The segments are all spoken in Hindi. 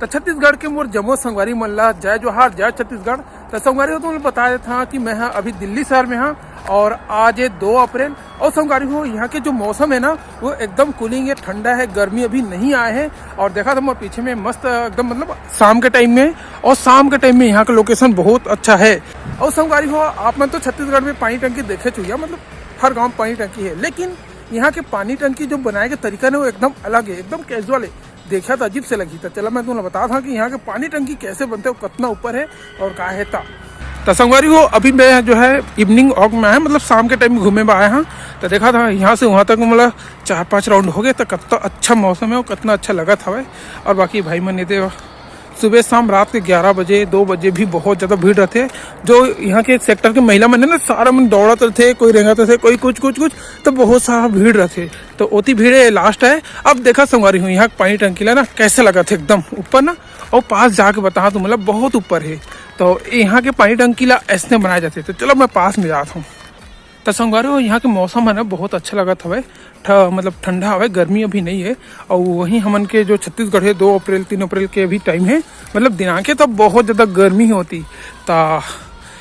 तो छत्तीसगढ़ के मोर जम्मू संगवारी मल्ला जय जोहार जय छत्तीसगढ़। तो संगवारी हो तो बताया था कि मैं अभी दिल्ली शहर में हाँ और आज है 2 अप्रैल। और संगवारी हो यहाँ के जो मौसम है ना वो एकदम कूलिंग है, ठंडा है, गर्मी अभी नहीं आए हैं। और देखा था मैं पीछे में मस्त एकदम मतलब शाम के टाइम में, और शाम के टाइम में यहाँ का लोकेशन बहुत अच्छा है। और संगवारी हो आप मन तो छत्तीसगढ़ में पानी टंकी देखे चुके, मतलब हर गाँव पानी टंकी है, लेकिन यहाँ के पानी टंकी जो बनाए के तरीका है वो एकदम अलग है, एकदम कैजुअल है। देखा था अजीब से लगी था। चला मैं तुम्हें बता था कि यहाँ के पानी टंकी कैसे बनते हैं, कितना ऊपर है और क्या है। तो संगवारी हो अभी मैं जो है इवनिंग वॉक में आया, मतलब शाम के टाइम घूमे में आया हाँ। तो देखा था यहाँ से वहाँ तक मतलब 4-5 राउंड हो गए। तो कितना अच्छा मौसम है और कितना अच्छा लगा था भाई। और बाकी भाई मन थे सुबह शाम रात के 11 बजे 2 बजे भी बहुत ज़्यादा भीड़ रहते। जो यहाँ के सेक्टर के महिला मन है ना सारा मन दौड़ते थे, कोई रेंगते थे, कोई कुछ तो बहुत सारा भीड़ रहते। तो ओती भीड़ लास्ट है। अब देखा संगवारी हूँ यहाँ पानी टंकी ला ना कैसे लगा था एकदम ऊपर ना, और पास जाके बता तो मतलब बहुत ऊपर है। तो यहाँ के पानी टंकी ला ऐसे बनाए जाते। तो चलो मैं पास में जाता हूँ। तो संगवारी हो यहाँ के मौसम है ना बहुत अच्छा लगा था भाई। मतलब ठंडा है, गर्मी अभी नहीं है। और वहीं हमन के जो छत्तीसगढ़ है 2 अप्रैल 3 अप्रैल के अभी टाइम है, मतलब दिनांके तब बहुत ज़्यादा गर्मी होती। तो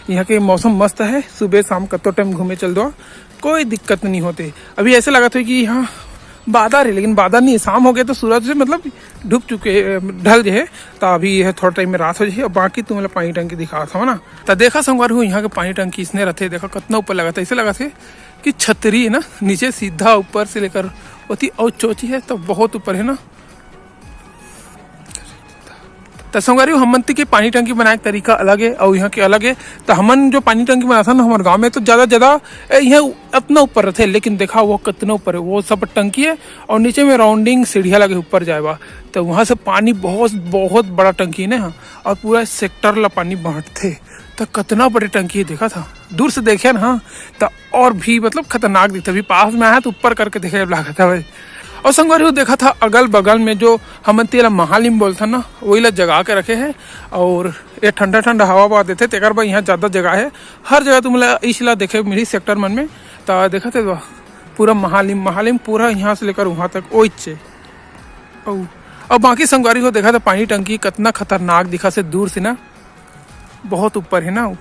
यहाँ के मौसम मस्त है, सुबह शाम कतो टाइम घूमे चल दो, कोई दिक्कत नहीं होती। अभी ऐसे लगा था कि यहाँ बादल है, लेकिन बादल नहीं, शाम हो गए तो सूरज से मतलब डूब चुके ढल जे है। तो अभी यह थोड़ा टाइम में रात हो जाए। और बाकी तो मतलब पानी टंकी दिखा था ना। तो देखा संगवार हूँ यहाँ के पानी टंकी इसने रहते। देखा कितना ऊपर लगा था, ऐसे लगा था कि छतरी है ना, नीचे सीधा ऊपर से लेकर होती और चोची है तो बहुत ऊपर है ना। तो संगवारी हमन के पानी टंकी बनाए का तरीका अलग है और यहाँ के अलग है। तो हमन जो पानी टंकी बना था ना हमारे गांव में तो ज़्यादा यहाँ अपना ऊपर रहते, लेकिन देखा वो कितना ऊपर है, वो सब टंकी है और नीचे में राउंडिंग सीढ़िया लगे ऊपर जाएगा। तो वहाँ से पानी बहुत बड़ा टंकी है ना, और पूरा सेक्टर ला पानी बांटते। तो कितना बड़ी टंकी है देखा था, दूर से देखे ना हाँ। तो और भी मतलब खतरनाक दिखता, अभी पास में आया तो ऊपर करके देखे लगा था भाई। और संगवारी देखा था अगल बगल में जो हम तेला महालिम बोलता ना वही ला जगा के रखे हैं। और ये ठंडा हवा बहा देते। तेकर भाई यहाँ ज़्यादा जगह है, हर जगह तुम इसला देखे मेरी सेक्टर मन में। तो देखा थे पूरा महालिम पूरा यहाँ से लेकर वहाँ तक ओ इच्छे। और बाकी संगवारी को देखा था पानी टंकी कितना खतरनाक दिखा से दूर से ना, बहुत ऊपर है ना।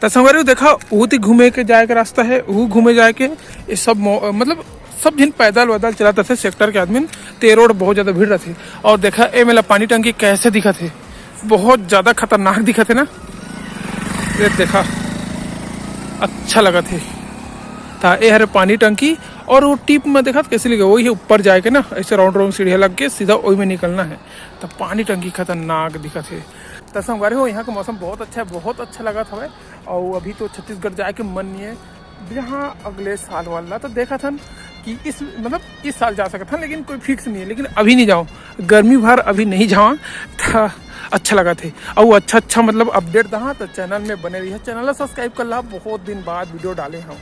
तो संगवारी देखा वो घूमे के जाए का रास्ता है, वो घूमे जाए के ये सब मतलब सब जिन पैदल चलाते थे सेक्टर के आदमी। ते रोड बहुत ज़्यादा भीड़ रहती। और देखा ए मेला पानी टंकी कैसे दिखा थे, बहुत ज़्यादा खतरनाक दिखा थे ना। ये देखा अच्छा लगा थे। था ये हरे पानी टंकी। और वो टिप में देखा कैसे लगे वही है ऊपर जाए के ना, ऐसे राउंड सीढ़िया लग के सीधा वही में निकलना है। तो पानी टंकी खतरनाक दिखा थे। तो संगवारी हो यहाँ का मौसम बहुत अच्छा है, बहुत अच्छा लगा था भाई। और अभी तो छत्तीसगढ़ जाए के मन नहीं है, जहाँ अगले साल वाला तो देखा था कि इस साल जा सकता था, लेकिन कोई फिक्स नहीं है। लेकिन अभी नहीं जाऊँ, गर्मी भर अभी नहीं जाऊँ। था अच्छा लगा थे। और वो अच्छा मतलब अपडेट दहा तो चैनल में बने रही है, चैनल सब्सक्राइब कर ला, बहुत दिन बाद वीडियो डाले हम।